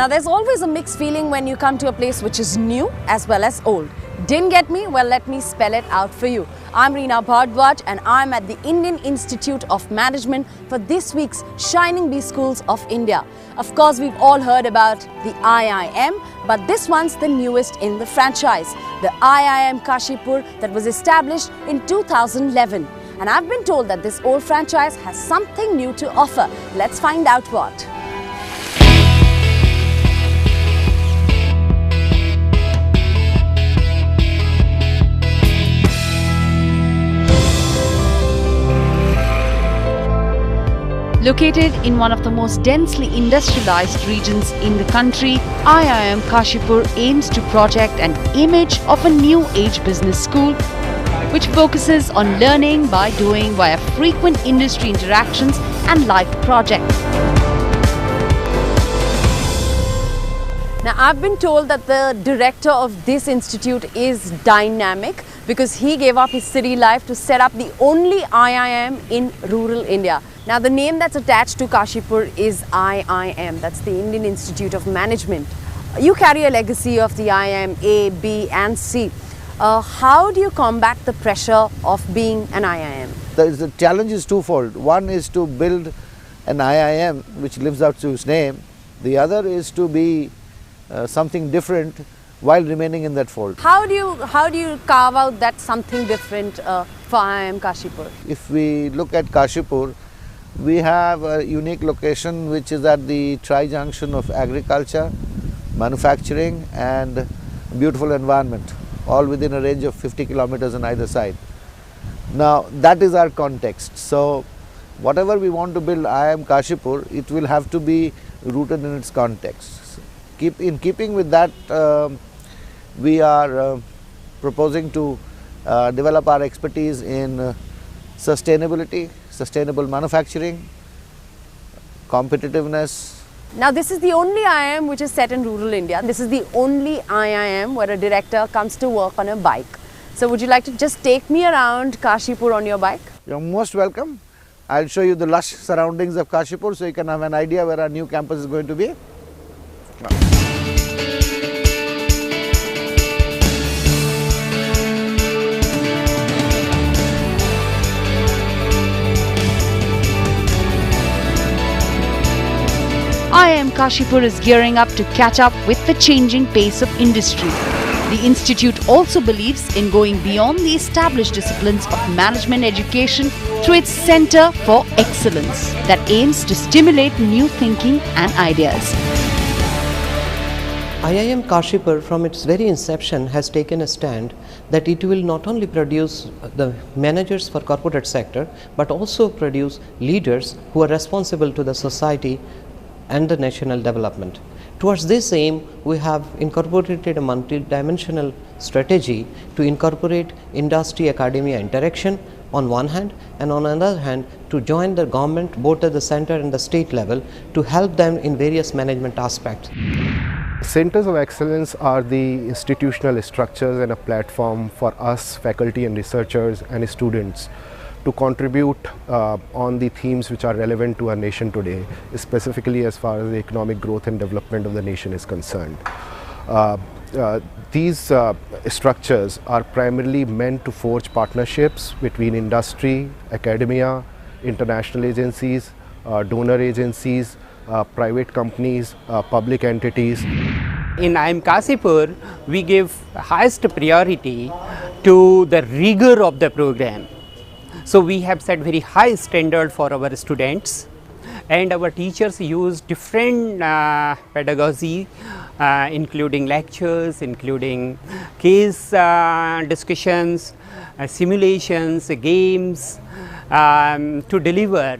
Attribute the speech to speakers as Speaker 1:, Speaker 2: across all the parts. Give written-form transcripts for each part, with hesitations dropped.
Speaker 1: Now there's always a mixed feeling when you come to a place which is new as well as old. Didn't get me? Well, let me spell it out for you. I'm Reena Bhardwaj and I'm at the Indian Institute of Management for this week's Shining Bee Schools of India. Of course, we've all heard about the IIM, but this one's the newest in the franchise, the IIM Kashipur, that was established in 2011. And I've been told that this old franchise has something new to offer. Let's find out what. Located in one of the most densely industrialized regions in the country, IIM Kashipur aims to project an image of a new age business school which focuses on learning by doing via frequent industry interactions and live projects. Now, I've been told that the director of this institute is dynamic because he gave up his city life to set up the only IIM in rural India. Now, the name that's attached to Kashipur is IIM, that's the Indian Institute of Management. You carry a legacy of the IIM A, B and C. How do you combat the pressure of being an IIM?
Speaker 2: The challenge is twofold. One is to build an IIM which lives up to its name. The other is to be something different while remaining in that fold.
Speaker 1: How do you carve out that something different for IIM Kashipur?
Speaker 2: If we look at Kashipur, we have a unique location which is at the tri-junction of agriculture, manufacturing and beautiful environment, all within a range of 50 kilometers on either side. Now that is our context. So whatever we want to build IIM Kashipur, it will have to be rooted in its context. In keeping with that, we are proposing to develop our expertise in sustainability, sustainable manufacturing, competitiveness.
Speaker 1: Now this is the only IIM which is set in rural India. This is the only IIM where a director comes to work on a bike. So would you like to just take me around Kashipur on your bike?
Speaker 2: You're most welcome. I'll show you the lush surroundings of Kashipur so you can have an idea where our new campus is going to be.
Speaker 1: IIM Kashipur is gearing up to catch up with the changing pace of industry. The institute also believes in going beyond the established disciplines of management education through its Center for Excellence that aims to stimulate new thinking and ideas.
Speaker 3: IIM Kashipur from its very inception has taken a stand that it will not only produce the managers for corporate sector but also produce leaders who are responsible to the society and the national development. Towards this aim, we have incorporated a multi-dimensional strategy to incorporate industry-academia interaction on one hand, and on another hand to join the government both at the center and the state level to help them in various management aspects.
Speaker 4: Centers of Excellence are the institutional structures and a platform for us, faculty and researchers and students to contribute on the themes which are relevant to our nation today, specifically as far as the economic growth and development of the nation is concerned. These structures are primarily meant to forge partnerships between industry, academia, international agencies, donor agencies, private companies, public entities.
Speaker 5: In IIM Kashipur, we give highest priority to the rigor of the program. So we have set very high standard for our students, and our teachers use different pedagogy, including lectures, including case discussions, simulations, games, to deliver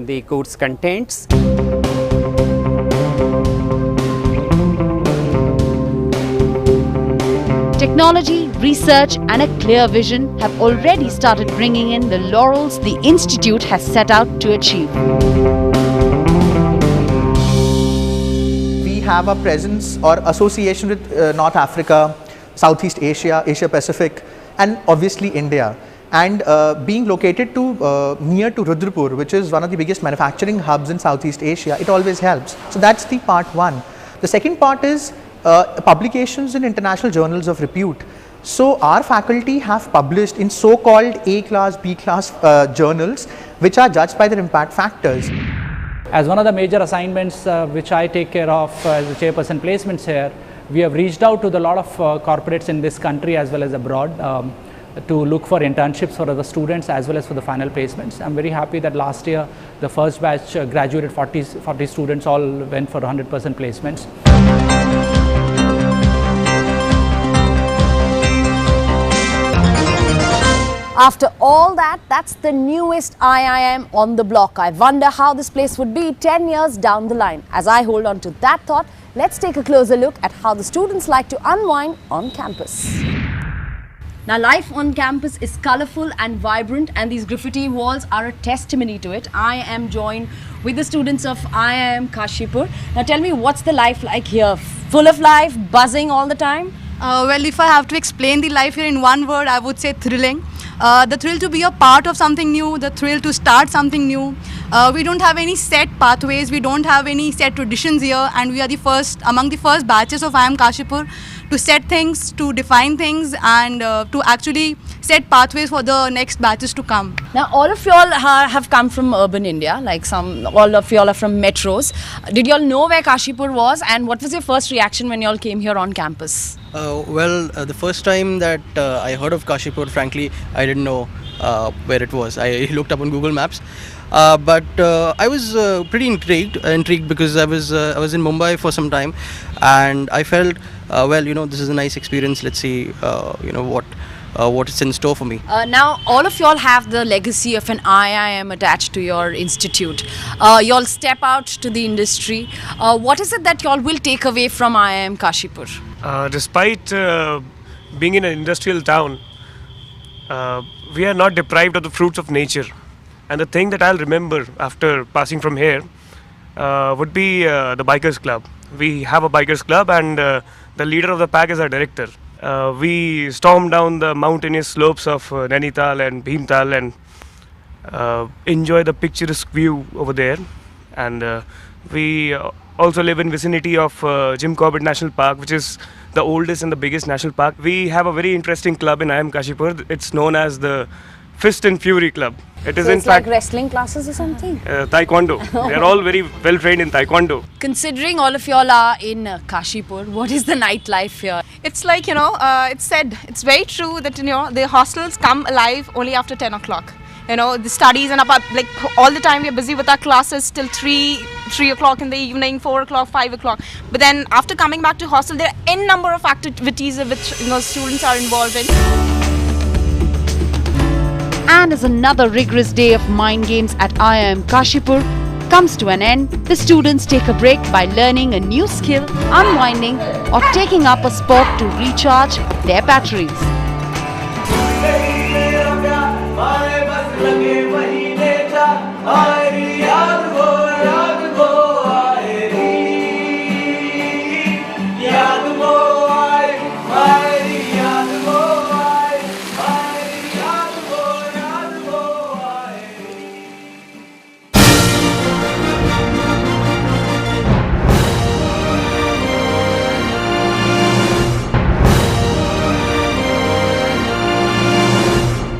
Speaker 5: the course contents.
Speaker 1: Technology, research and a clear vision have already started bringing in the laurels the institute has set out to achieve.
Speaker 6: We have a presence or association with North Africa, Southeast Asia, Asia Pacific and obviously India. And being located near to Rudrapur, which is one of the biggest manufacturing hubs in Southeast Asia, it always helps. So that's the part one. The second part is publications in international journals of repute. So our faculty have published in so-called A class, B class journals, which are judged by their impact factors.
Speaker 7: As one of the major assignments which I take care of as the chairperson placements here, we have reached out to a lot of corporates in this country as well as abroad to look for internships for the students as well as for the final placements. I'm very happy that last year the first batch graduated 40 students, all went for 100% placements.
Speaker 1: After all that, that's the newest IIM on the block. I wonder how this place would be 10 years down the line. As I hold on to that thought, let's take a closer look at how the students like to unwind on campus. Now, life on campus is colorful and vibrant, and these graffiti walls are a testimony to it. I am joined with the students of IIM Kashipur. Now, tell me, what's the life like here? Full of life, buzzing all the time?
Speaker 8: Well, if I have to explain the life here in one word, I would say thrilling. The thrill to be a part of something new, the thrill to start something new. We don't have any set pathways, we don't have any set traditions here, and we are the first, among the first batches of IIM Kashipur to set things, to define things, and to actually set pathways for the next batches to come.
Speaker 1: Now, all of y'all have come from urban India, like all of y'all are from metros. Did y'all know where Kashipur was, and what was your first reaction when y'all came here on campus?
Speaker 9: The first time that I heard of Kashipur, frankly, I didn't know where it was. I looked up on Google Maps, but I was pretty intrigued because I was in Mumbai for some time, and I felt, this is a nice experience. Let's see, what is in store for me.
Speaker 1: Now, all of y'all have the legacy of an IIM attached to your institute. Y'all step out to the industry. What is it that y'all will take away from IIM Kashipur?
Speaker 10: Despite being in an industrial town, we are not deprived of the fruits of nature. And the thing that I'll remember after passing from here would be the bikers club. We have a bikers club, and the leader of the pack is our director. We stormed down the mountainous slopes of Nainital and Bhimtal and enjoy the picturesque view over there. And we also live in vicinity of Jim Corbett National Park, which is the oldest and the biggest national park. We have a very interesting club in IIM Kashipur. It's known as the Fist and Fury Club. It is,
Speaker 1: so
Speaker 10: in
Speaker 1: it's
Speaker 10: fact
Speaker 1: like wrestling classes or something?
Speaker 10: Taekwondo. They are all very well trained in Taekwondo.
Speaker 1: Considering all of y'all are in Kashipur, what is the nightlife here?
Speaker 8: It's like, it's very true that, the hostels come alive only after 10 o'clock. The studies and like all the time we are busy with our classes till 3 o'clock in the evening, 4 o'clock, 5 o'clock. But then after coming back to hostel, there are n number of activities which students are involved in.
Speaker 1: And as another rigorous day of mind games at IIM Kashipur comes to an end, the students take a break by learning a new skill, unwinding, or taking up a sport to recharge their batteries.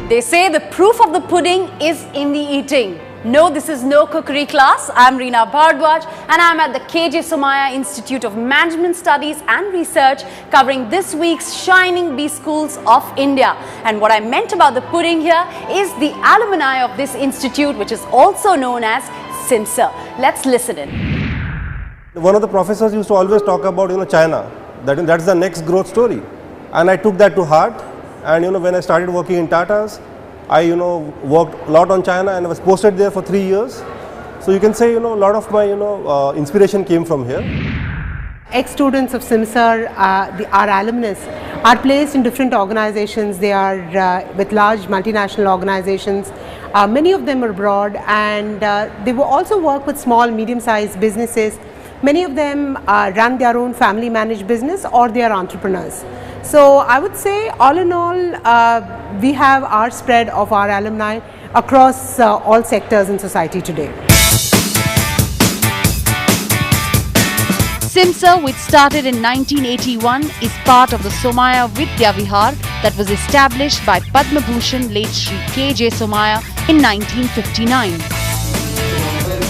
Speaker 1: They say the proof of the pudding is in the eating. No, this is no cookery class. I'm Reena Bhardwaj and I'm at the KJ Somaiya Institute of Management Studies and Research, covering this week's shining B schools of India. And what I meant about the pudding here is the alumni of this institute, which is also known as CINSER. Let's listen in.
Speaker 11: One of the professors used to always talk about China, that's the next growth story, and I took that to heart. And when I started working in Tata's, I worked a lot on China and I was posted there for 3 years. So you can say a lot of my inspiration came from here.
Speaker 12: Ex-students of CINSER, our alumnus, are placed in different organizations. They are with large multinational organizations. Many of them are abroad, and they will also work with small, medium-sized businesses. Many of them run their own family managed business, or they are entrepreneurs. So I would say, all in all, we have our spread of our alumni across all sectors in society today.
Speaker 1: Simsar, which started in 1981, is part of the Somaya Vidya Vihar that was established by Padma Bhushan late Shri K.J. Somaya in 1959.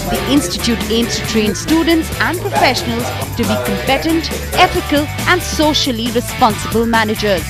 Speaker 1: The institute aims to train students and professionals to be competent, ethical and socially responsible managers.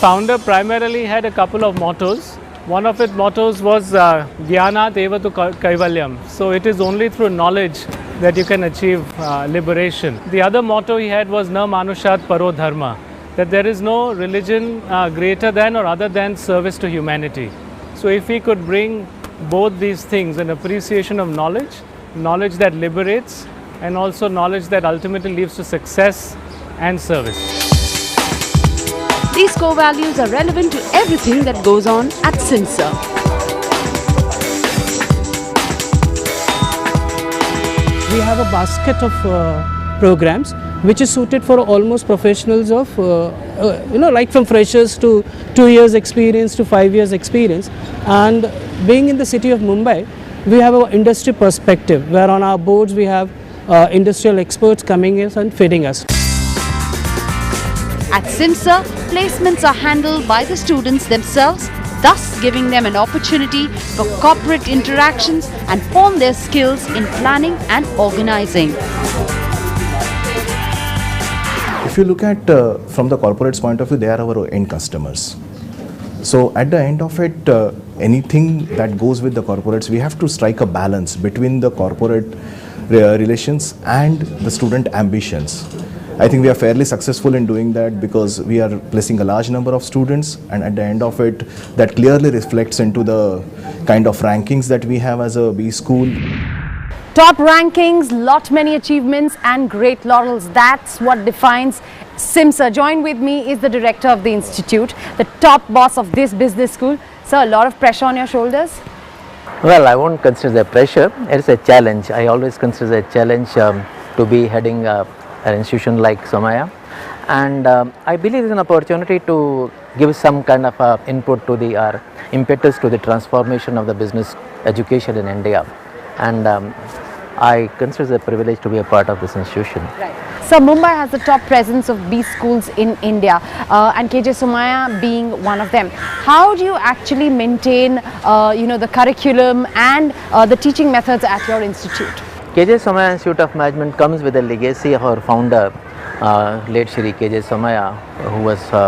Speaker 13: Founder primarily had a couple of mottos. One of its mottos was Jnana Devatu Kaivalyam. So it is only through knowledge that you can achieve liberation. The other motto he had was Na Manushat Paro Dharma, that there is no religion greater than or other than service to humanity. So if we could bring both these things, an appreciation of knowledge, knowledge that liberates, and also knowledge that ultimately leads to success and service.
Speaker 1: These core values are relevant to everything that goes on at Simsar.
Speaker 14: We have a basket of programs which is suited for almost professionals of, right from freshers to 2 years experience to 5 years experience. And being in the city of Mumbai, we have an industry perspective where on our boards we have industrial experts coming in and feeding us.
Speaker 1: At Simsar, placements are handled by the students themselves, thus giving them an opportunity for corporate interactions and hone their skills in planning and organizing.
Speaker 15: If you look at from the corporate's point of view, they are our end customers. So at the end of it, anything that goes with the corporates, we have to strike a balance between the corporate relations and the student ambitions. I think we are fairly successful in doing that because we are placing a large number of students, and at the end of it, that clearly reflects into the kind of rankings that we have as a B school.
Speaker 1: Top rankings, many achievements and great laurels. That's what defines Simsar. Join with me is the director of the institute, the top boss of this business school. Sir, a lot of pressure on your shoulders?
Speaker 16: Well, I won't consider it a pressure. It's a challenge. I always consider it a challenge to be heading an institution like Somaya, and I believe it's an opportunity to give some kind of input to the impetus to the transformation of the business education in India, and I consider it a privilege to be a part of this institution.
Speaker 1: Right. So Mumbai has the top presence of B schools in India, and KJ Somaya being one of them. How do you actually maintain the curriculum and the teaching methods at your institute?
Speaker 16: KJ Somaya Institute of Management comes with a legacy of our founder, late Shri KJ Somaya,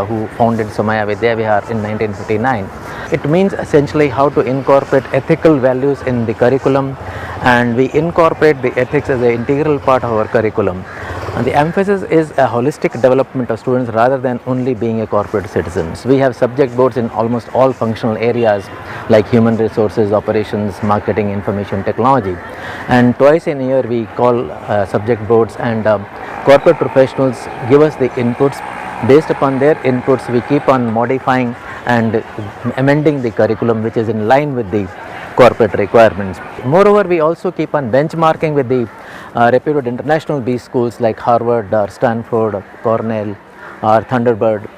Speaker 16: who founded Somaya Vidya Vihar in 1959. It means essentially how to incorporate ethical values in the curriculum, and we incorporate the ethics as an integral part of our curriculum. And the emphasis is a holistic development of students rather than only being a corporate citizens. We have subject boards in almost all functional areas like human resources, operations, marketing, information technology. And twice in a year we call subject boards, and corporate professionals give us the inputs. Based upon their inputs, we keep on modifying and amending the curriculum which is in line with the corporate requirements. Moreover, we also keep on benchmarking with the reputed international B schools like Harvard or Stanford or Cornell or Thunderbird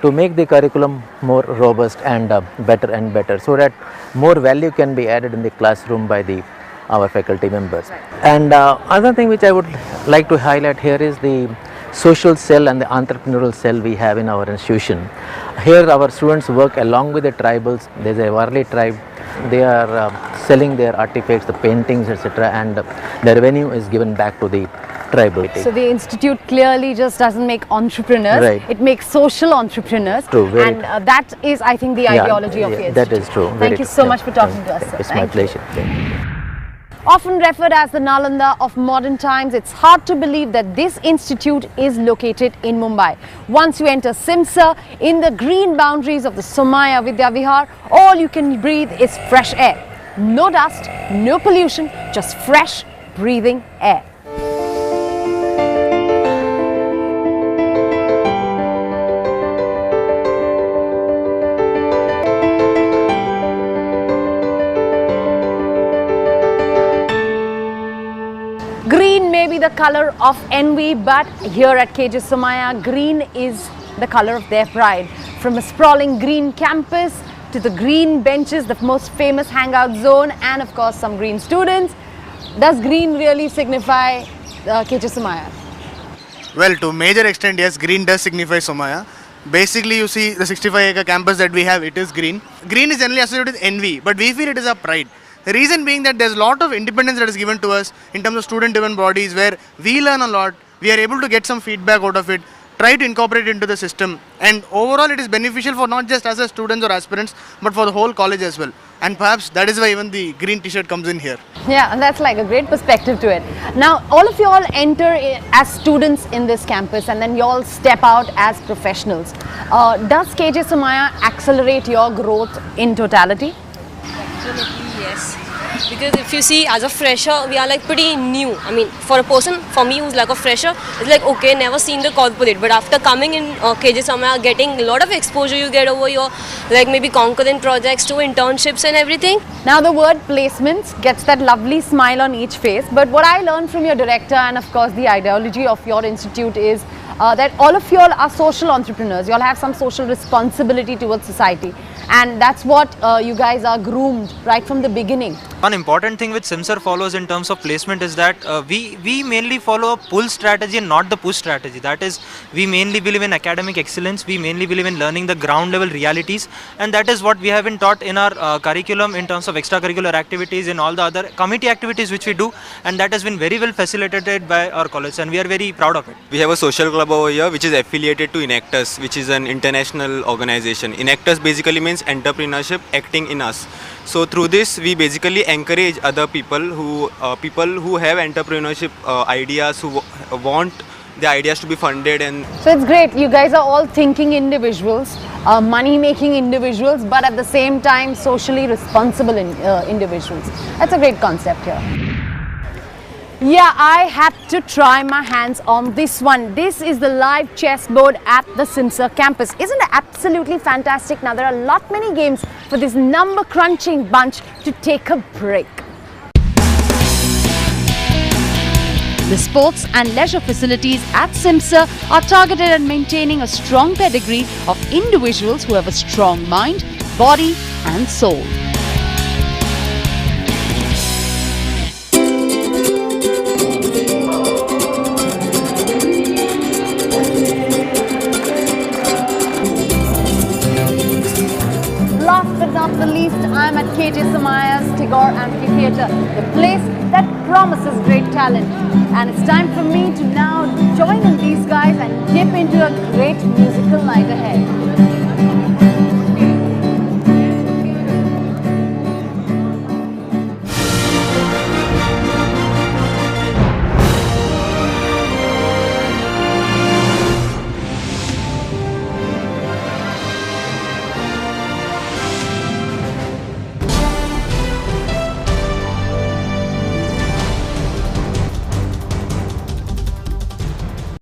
Speaker 16: to make the curriculum more robust and better, so that more value can be added in the classroom by our faculty members. And other thing which I would like to highlight here is the social cell and the entrepreneurial cell we have in our institution. Here our students work along with the tribals. There is a Warli tribe. They are selling their artifacts, the paintings, etc., and the revenue is given back to the tribal.
Speaker 1: So the institute clearly just doesn't make entrepreneurs,
Speaker 16: right.
Speaker 1: It makes social entrepreneurs.
Speaker 16: True, very
Speaker 1: and that is, I think, the ideology of the institute.
Speaker 16: That is true.
Speaker 1: Thank you so much for talking to us, sir.
Speaker 16: It's my pleasure.
Speaker 1: Often referred as the Nalanda of modern times, it's hard to believe that this institute is located in Mumbai. Once you enter Simsar, in the green boundaries of the Somaya Vidya Vihar, all you can breathe is fresh air. No dust, no pollution, just fresh, breathing air. Green may be the color of envy, but here at KJ Somaya, green is the color of their pride. From a sprawling green campus to the green benches, the most famous hangout zone, and of course some green students. Does green really signify KJ Somaiya?
Speaker 17: Well, to a major extent, yes, green does signify Somaiya. Basically, you see the 65-acre campus that we have, it is green. Green is generally associated with envy, but we feel it is our pride. The reason being that there's a lot of independence that is given to us in terms of student-driven bodies where we learn a lot, we are able to get some feedback out of it, try to incorporate it into the system, and overall it is beneficial for not just us as students or aspirants, but for the whole college as well. And perhaps that is why even the green t-shirt comes in here.
Speaker 1: Yeah, and that's like a great perspective to it. Now, all of you all enter as students in this campus and then you all step out as professionals. Does KJ Somaiya accelerate your growth in totality?
Speaker 18: Absolutely, yes. Because if you see, as a fresher, we are like pretty new. I mean, for a person, for me who's like a fresher, it's like, okay, never seen the corporate. But after coming in KJ Somaiya, getting a lot of exposure you get over your, like maybe concurrent projects to internships and everything.
Speaker 1: Now the word placements gets that lovely smile on each face. But what I learned from your director and of course the ideology of your institute is that all of you all are social entrepreneurs. You all have some social responsibility towards society. And that's what you guys are groomed right from the beginning.
Speaker 19: One important thing which SIMSR follows in terms of placement is that we mainly follow a pull strategy and not the push strategy. That is, we mainly believe in academic excellence, we mainly believe in learning the ground level realities, and that is what we have been taught in our curriculum in terms of extracurricular activities and all the other committee activities which we do, and that has been very well facilitated by our college and we are very proud of it.
Speaker 20: We have a social club over here which is affiliated to Enactus, which is an international organization. Enactus basically means entrepreneurship acting in us. So through this we basically encourage other people who have entrepreneurship ideas, who want the ideas to be funded. And
Speaker 1: so it's great, you guys are all thinking individuals, money making individuals, but at the same time socially responsible individuals. That's a great concept here. Yeah, I had to try my hands on this one. This is the live chessboard at the SIMSR campus. Isn't it absolutely fantastic? Now there are a lot many games for this number crunching bunch to take a break. The sports and leisure facilities at SIMSR are targeted at maintaining a strong pedigree of individuals who have a strong mind, body and soul. Last but not the least, I am at KJ Somaiya's Tagore Amphitheatre, the place that promises great talent. And it's time for me to now join in these guys and dip into a great musical night ahead.